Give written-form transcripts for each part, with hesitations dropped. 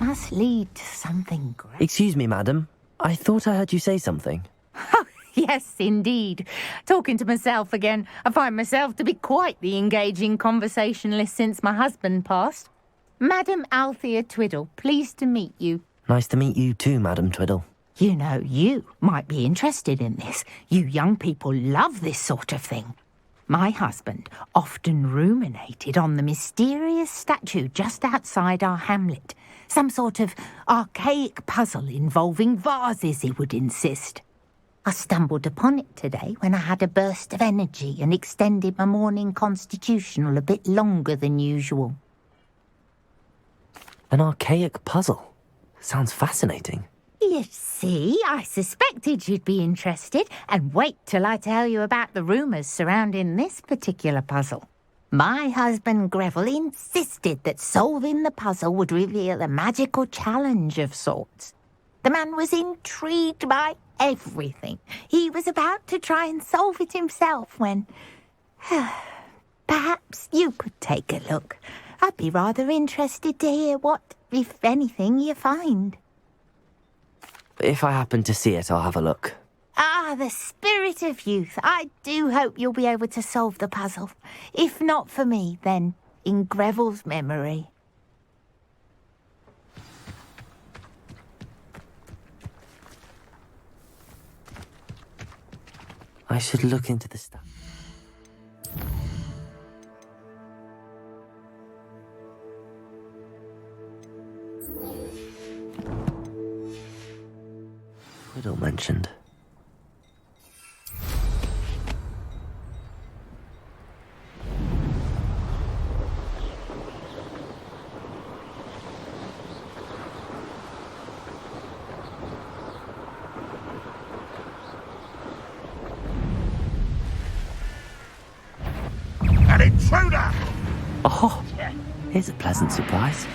must lead to something great. Excuse me, madam. I thought I heard you say something. Oh, yes, indeed. Talking to myself again. I find myself to be quite the engaging conversationalist since my husband passed. Madam Althea Twiddle, pleased to meet you. Nice to meet you too, Madam Twiddle. You know, you might be interested in this. You young people love this sort of thing. My husband often ruminated on the mysterious statue just outside our hamlet. Some sort of archaic puzzle involving vases, he would insist. I stumbled upon it today when I had a burst of energy and extended my morning constitutional a bit longer than usual. An archaic puzzle. Sounds fascinating. You see, I suspected you'd be interested, and wait till I tell you about the rumours surrounding this particular puzzle. My husband Greville insisted that solving the puzzle would reveal a magical challenge of sorts. The man was intrigued by everything. He was about to try and solve it himself when... Perhaps you could take a look. I'd be rather interested to hear what, if anything, you find. If I happen to see it, I'll have a look. Ah, the spirit of youth. I do hope you'll be able to solve the puzzle. If not for me, then in Greville's memory. I should look into the stuff. Twiddle mentioned. An intruder! Oh, here's a pleasant surprise.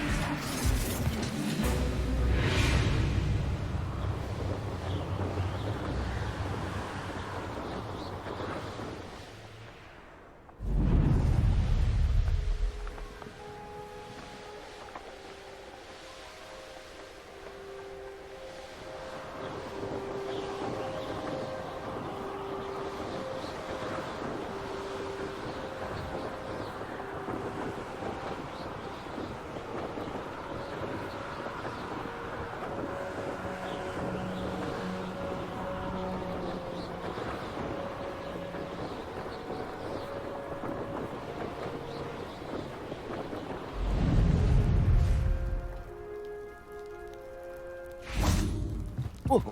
Oh.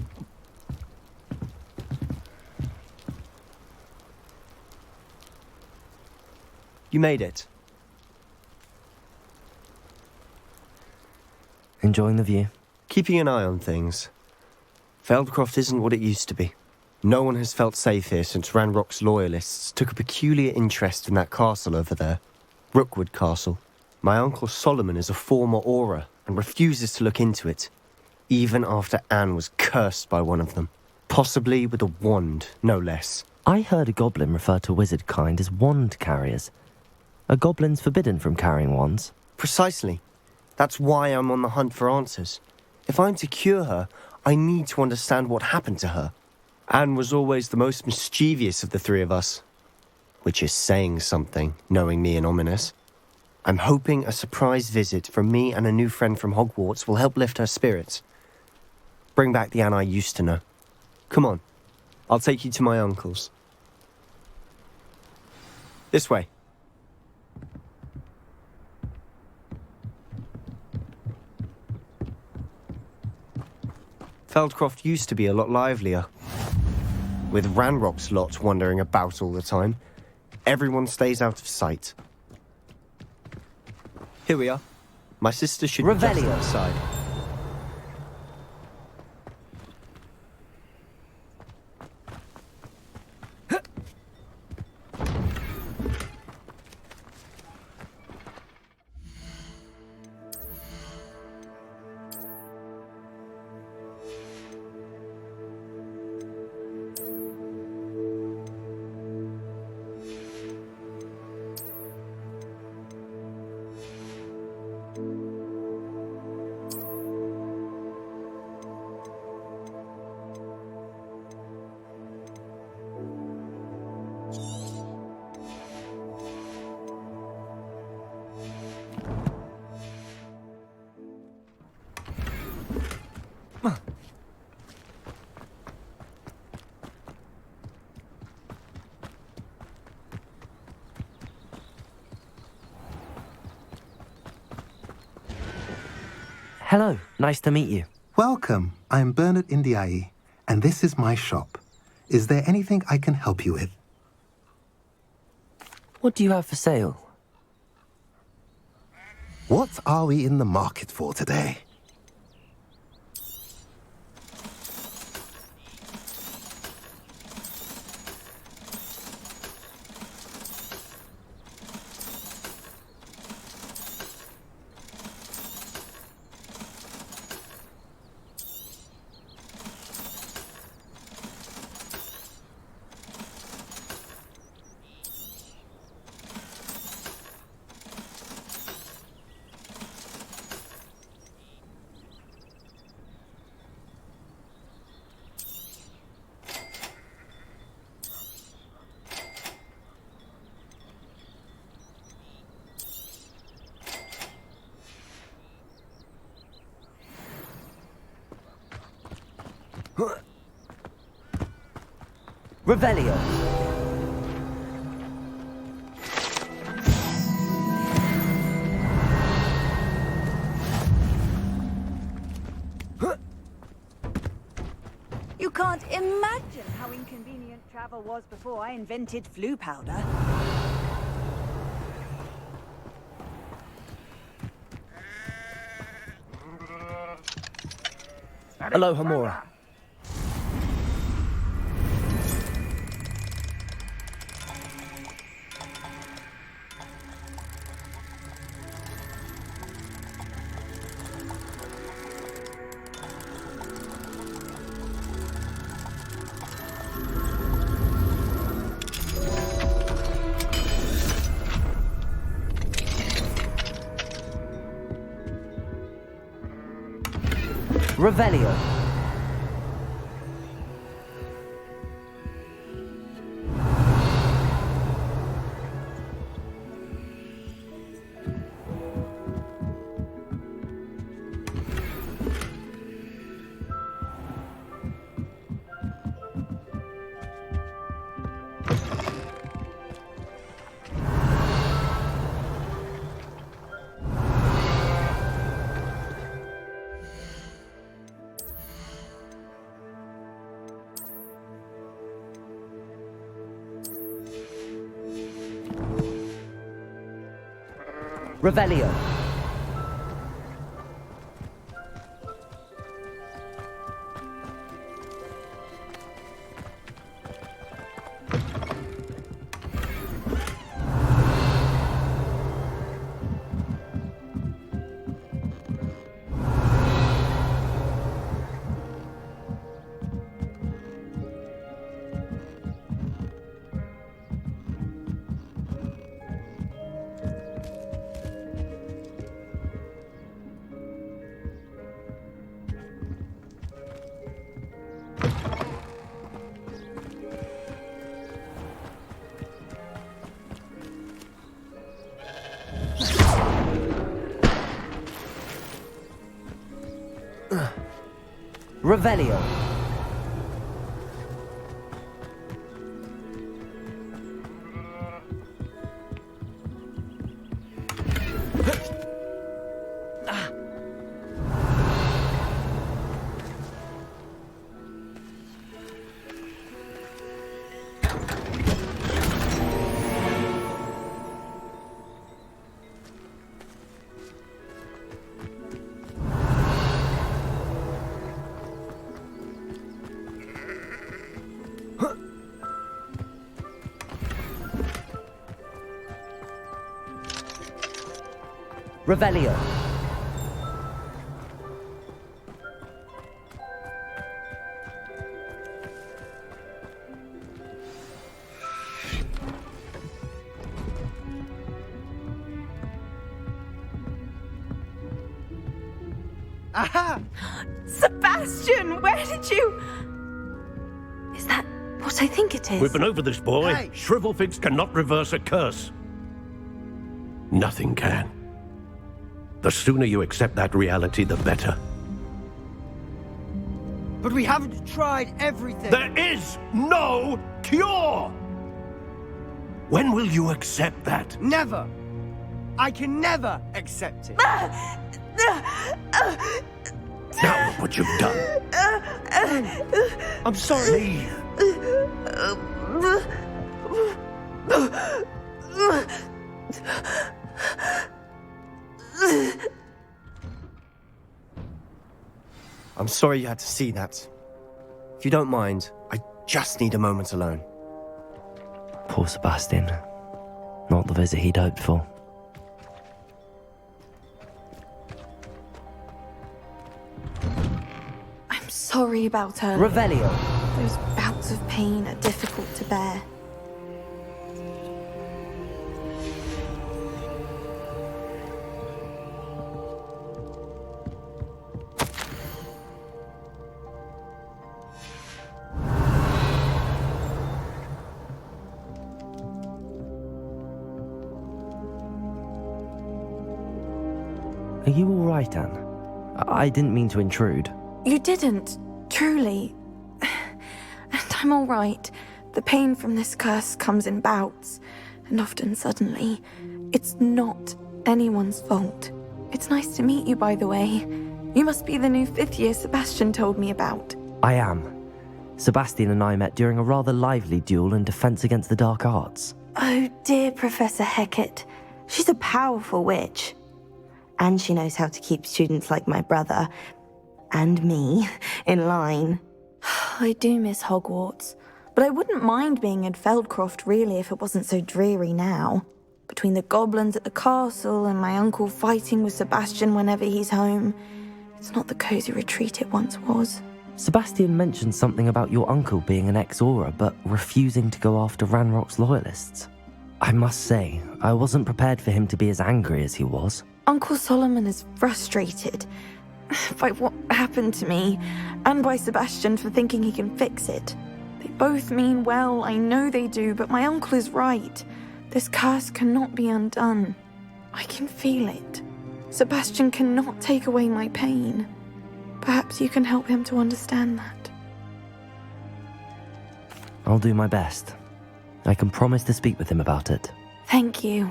You made it. Enjoying the view? Keeping an eye on things. Feldcroft isn't what it used to be. No one has felt safe here since Ranrock's loyalists took a peculiar interest in that castle over there. Rookwood Castle. My uncle Solomon is a former Auror and refuses to look into it, even after Anne was cursed by one of them. Possibly with a wand, no less. I heard a goblin refer to wizard kind as wand carriers. Are goblins forbidden from carrying wands? Precisely. That's why I'm on the hunt for answers. If I'm to cure her, I need to understand what happened to her. Anne was always the most mischievous of the three of us. Which is saying something, knowing me and ominous. I'm hoping a surprise visit from me and a new friend from Hogwarts will help lift her spirits. Bring back the Anne I used to know. Come on, I'll take you to my uncle's. This way. Feldcroft used to be a lot livelier. With Ranrock's lot wandering about all the time, everyone stays out of sight. Here we are. My sister should be just outside. Hello, nice to meet you. Welcome. I'm Bernard Indiai, and this is my shop. Is there anything I can help you with? What do you have for sale? What are we in the market for today? Revelio. You can't imagine how inconvenient travel was before I invented flu powder. Aloha Mora. Revelio. Revelio. Revelio. Revelio. Aha! Sebastian, where did you... Is that what I think it is? We've been over this, boy. Hey. Shrivelfigs cannot reverse a curse. Nothing can. The sooner you accept that reality, the better. but we haven't tried everything. There is no cure! When will you accept that? Never. I can never accept it. Now look what you've done. I'm sorry. Leave. I'm sorry you had to see that. If you don't mind, I just need a moment alone. Poor Sebastian. Not the visit he'd hoped for. I'm sorry about her. Revelio. Those bouts of pain are difficult to bear. Are you all right, Anne? I didn't mean to intrude. You didn't, truly. And I'm all right. The pain from this curse comes in bouts, and often suddenly. It's not anyone's fault. It's nice to meet you, by the way. You must be the new 5th year Sebastian told me about. I am. Sebastian and I met during a rather lively duel in Defense Against the Dark Arts. Oh, dear Professor Hecat. She's a powerful witch. And she knows how to keep students like my brother, and me, in line. I do miss Hogwarts, but I wouldn't mind being in Feldcroft, really, if it wasn't so dreary now. Between the goblins at the castle and my uncle fighting with Sebastian whenever he's home, it's not the cozy retreat it once was. Sebastian mentioned something about your uncle being an ex-Auror, but refusing to go after Ranrock's loyalists. I must say, I wasn't prepared for him to be as angry as he was. Uncle Solomon is frustrated by what happened to me, and by Sebastian for thinking he can fix it. They both mean well, I know they do, but my uncle is right. This curse cannot be undone. I can feel it. Sebastian cannot take away my pain. Perhaps you can help him to understand that. I'll do my best. I can promise to speak with him about it. Thank you.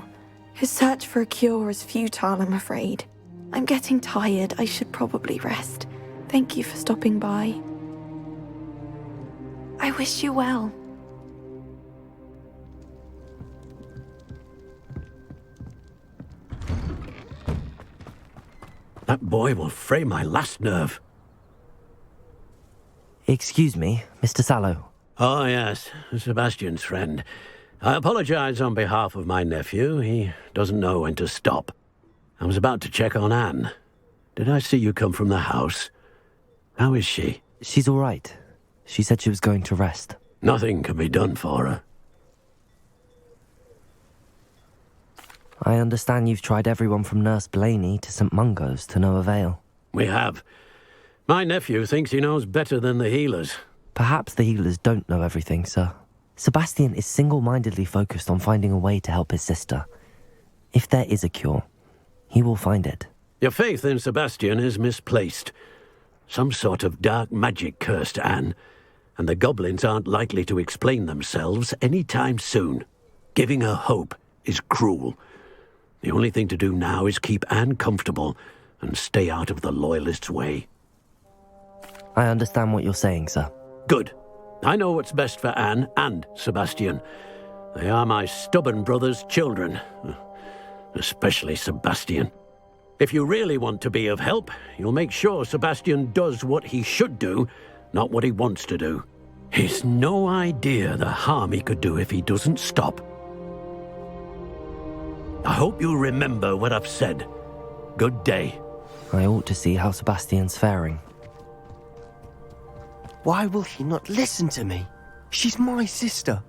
His search for a cure is futile, I'm afraid. I'm getting tired. I should probably rest. Thank you for stopping by. I wish you well. That boy will fray my last nerve. Excuse me, Mr. Sallow. Oh, yes, Sebastian's friend. I apologize on behalf of my nephew. He doesn't know when to stop. I was about to check on Anne. Did I see you come from the house? How is she? She's all right. She said she was going to rest. Nothing can be done for her. I understand you've tried everyone from Nurse Blaney to St. Mungo's to no avail. We have. My nephew thinks he knows better than the healers. Perhaps the healers don't know everything, sir. Sebastian is single-mindedly focused on finding a way to help his sister. If there is a cure, he will find it. Your faith in Sebastian is misplaced. Some sort of dark magic cursed Anne, and the goblins aren't likely to explain themselves any time soon. Giving her hope is cruel. The only thing to do now is keep Anne comfortable and stay out of the Loyalists' way. I understand what you're saying, sir. Good. I know what's best for Anne and Sebastian. They are my stubborn brother's children. Especially Sebastian. If you really want to be of help, you'll make sure Sebastian does what he should do, not what he wants to do. He's no idea the harm he could do if he doesn't stop. I hope you remember what I've said. Good day. I ought to see how Sebastian's faring. Why will he not listen to me? She's my sister.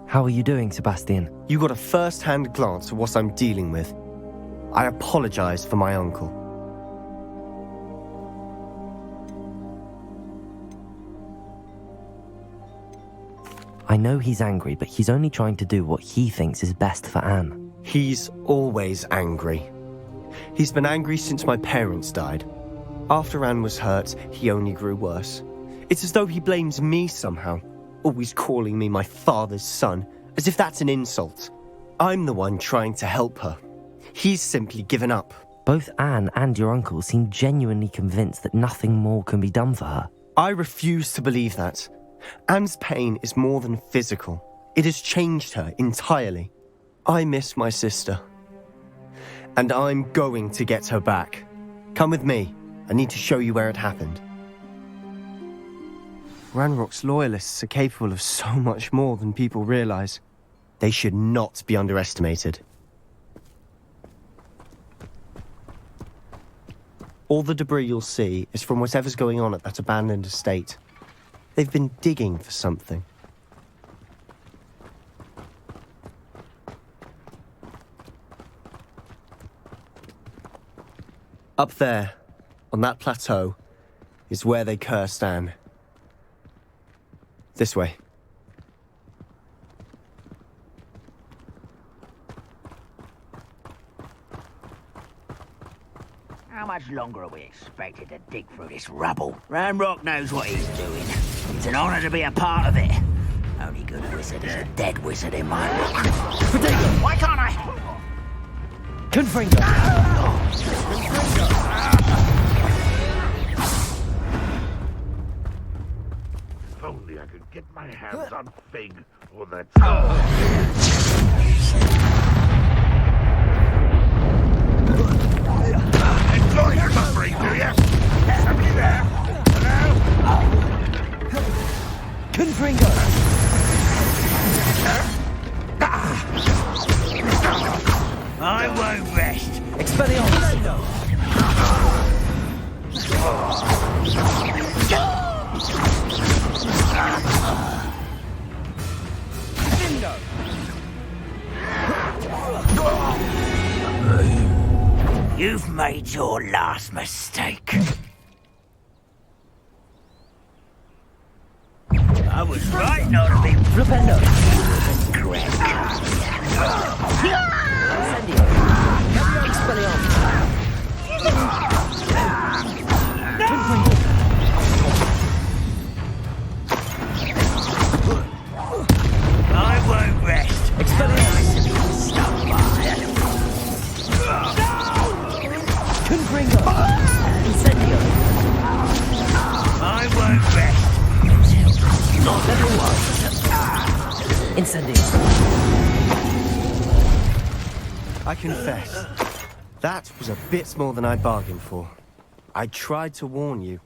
How are you doing, Sebastian? You got a first-hand glance at what I'm dealing with. I apologize for my uncle. I know he's angry, but he's only trying to do what he thinks is best for Anne. He's always angry. He's been angry since my parents died. After Anne was hurt, he only grew worse. It's as though he blames me somehow, always calling me my father's son, as if that's an insult. I'm the one trying to help her. He's simply given up. Both Anne and your uncle seem genuinely convinced that nothing more can be done for her. I refuse to believe that. Anne's pain is more than physical. It has changed her entirely. I miss my sister. And I'm going to get her back. Come with me. I need to show you where it happened. Ranrock's loyalists are capable of so much more than people realize. They should not be underestimated. All the debris you'll see is from whatever's going on at that abandoned estate. They've been digging for something. Up there, on that plateau, is where they cursed Anne. This way. How much longer are we expected to dig through this rubble? Ranrock knows what he's doing. It's an honor to be a part of it. Only good wizard is a dead wizard in my book. Why can't I? If only I could get my hands on Fig or that... Enjoy your suffering, do you? Somebody there? Hello? Confringo! I won't rest. Expelliarmus! You've made your last mistake. I was right not to be Flipendo! correct. Incendio! Expelliarmus! Confringo! I won't rest. Expelliarmus! Confringo! Incendio! I won't rest. Level 1! Incendio! I confess, that was a bit more than I bargained for. I tried to warn you.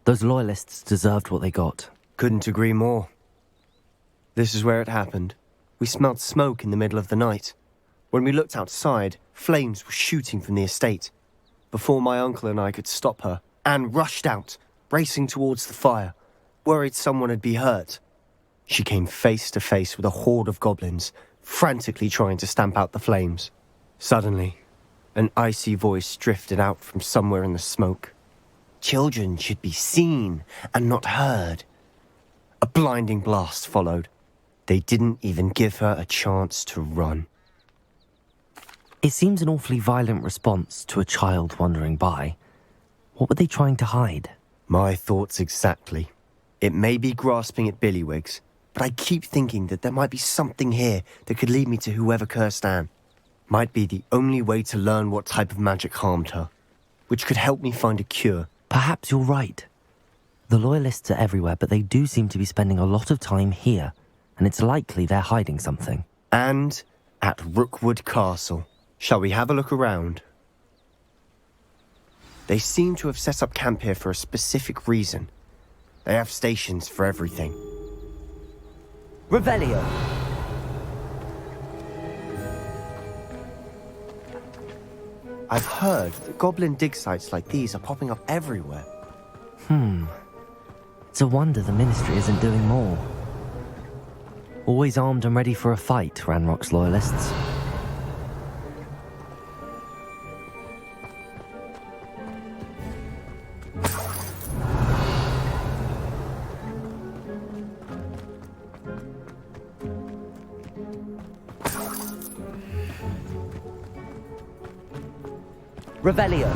Those loyalists deserved what they got. Couldn't agree more. This is where it happened. We smelled smoke in the middle of the night. When we looked outside, flames were shooting from the estate. Before my uncle and I could stop her, Anne rushed out, racing towards the fire, worried someone had been hurt. She came face to face with a horde of goblins, frantically trying to stamp out the flames. Suddenly, an icy voice drifted out from somewhere in the smoke. Children should be seen and not heard. A blinding blast followed. They didn't even give her a chance to run. It seems an awfully violent response to a child wandering by. What were they trying to hide? My thoughts exactly. It may be grasping at Billywigs, but I keep thinking that there might be something here that could lead me to whoever cursed Anne. Might be the only way to learn what type of magic harmed her, which could help me find a cure. Perhaps you're right. The loyalists are everywhere, but they do seem to be spending a lot of time here, and it's likely they're hiding something. And at Rookwood Castle. Shall we have a look around? They seem to have set up camp here for a specific reason. They have stations for everything. Revelio! I've heard that goblin dig sites like these are popping up everywhere. It's a wonder the Ministry isn't doing more. Always armed and ready for a fight, Ranrock's loyalists. Revelio.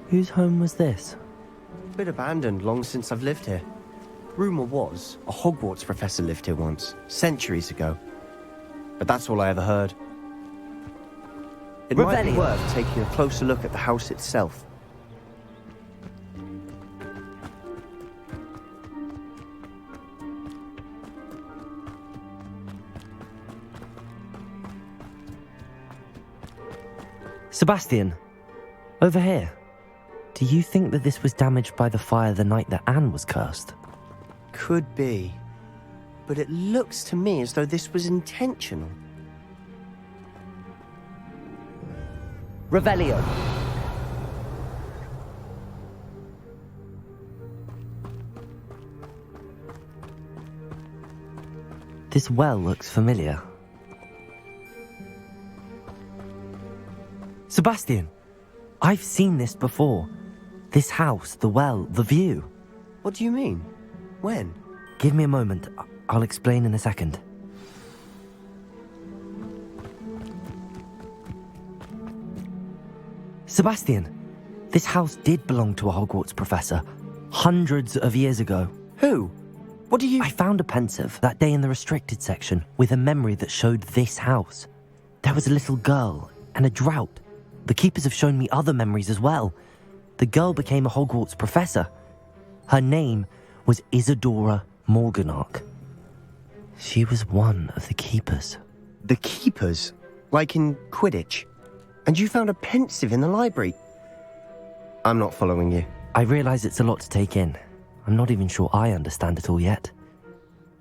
Whose home was this? Bit abandoned long since I've lived here. Rumour was a Hogwarts professor lived here once, centuries ago. But that's all I ever heard. It might be worth taking a closer look at the house itself. Sebastian, over here. Do you think that this was damaged by the fire the night that Anne was cursed? Could be. But it looks to me as though this was intentional. Revelio. This well looks familiar. Sebastian, I've seen this before. This house, the well, the view. What do you mean? When? Give me a moment. I'll explain in a second. Sebastian, this house did belong to a Hogwarts professor hundreds of years ago. Who? What do you... I found a pensive that day in the restricted section with a memory that showed this house. There was a little girl and a drought. The keepers have shown me other memories as well. The girl became a Hogwarts professor. Her name was Isadora Morganach. She was one of the keepers. The keepers? Like in Quidditch? And you found a pensive in the library? I'm not following you. I realise it's a lot to take in. I'm not even sure I understand it all yet.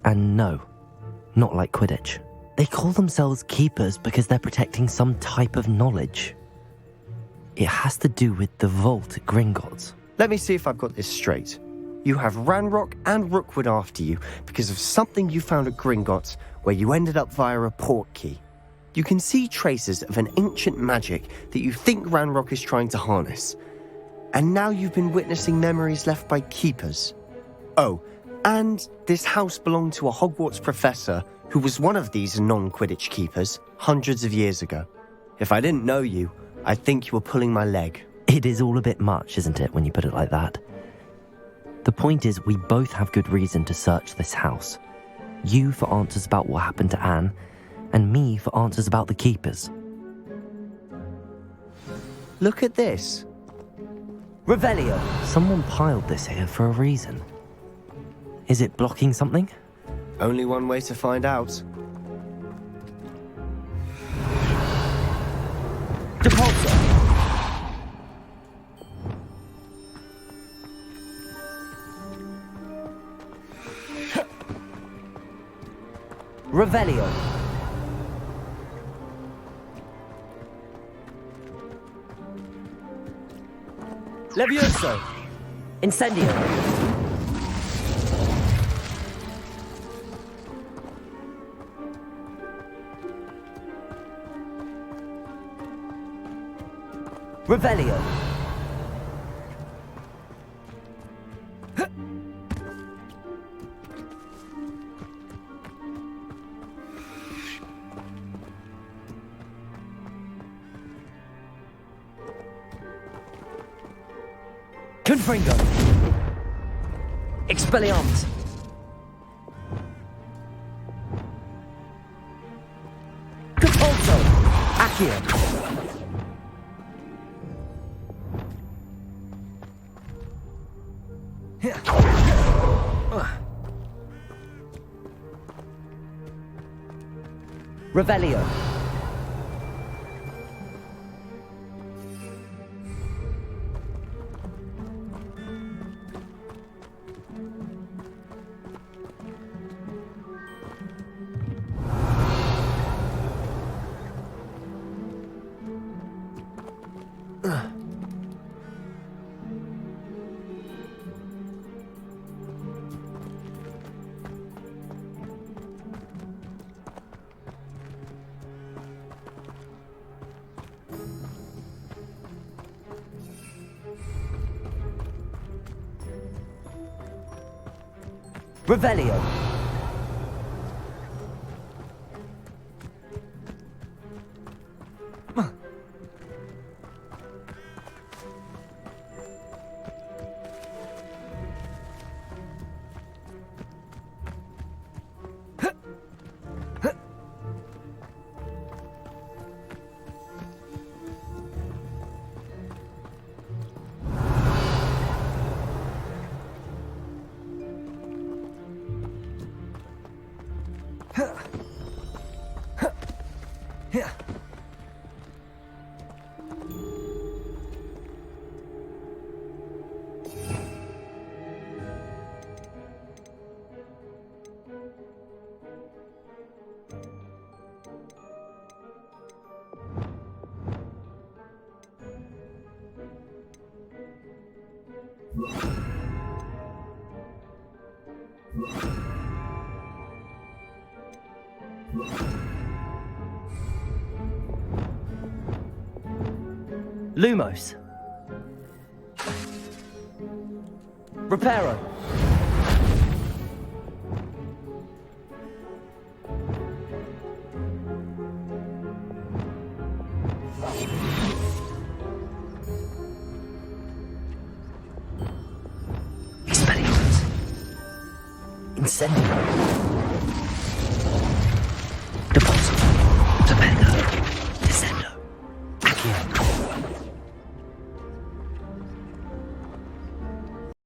And no, not like Quidditch. They call themselves keepers because they're protecting some type of knowledge. It has to do with the vault at Gringotts. Let me see if I've got this straight. You have Ranrock and Rookwood after you because of something you found at Gringotts where you ended up via a port key. You can see traces of an ancient magic that you think Ranrock is trying to harness. And now you've been witnessing memories left by keepers. Oh, and this house belonged to a Hogwarts professor who was one of these non-Quidditch keepers hundreds of years ago. If I didn't know you, I'd think you were pulling my leg. It is all a bit much, isn't it, when you put it like that? The point is, we both have good reason to search this house. You for answers about what happened to Anne, and me for answers about the keepers. Look at this. Revelio! Someone piled this here for a reason. Is it blocking something? Only one way to find out. Depulso! Revelio! Levioso! Incendio! Revelio! Confringo! Expelliarmus! Depulso! Accio! Revelio. Revelio. Lumos. Reparo. Expelliarmus. Incendio. Deposit. Topanga.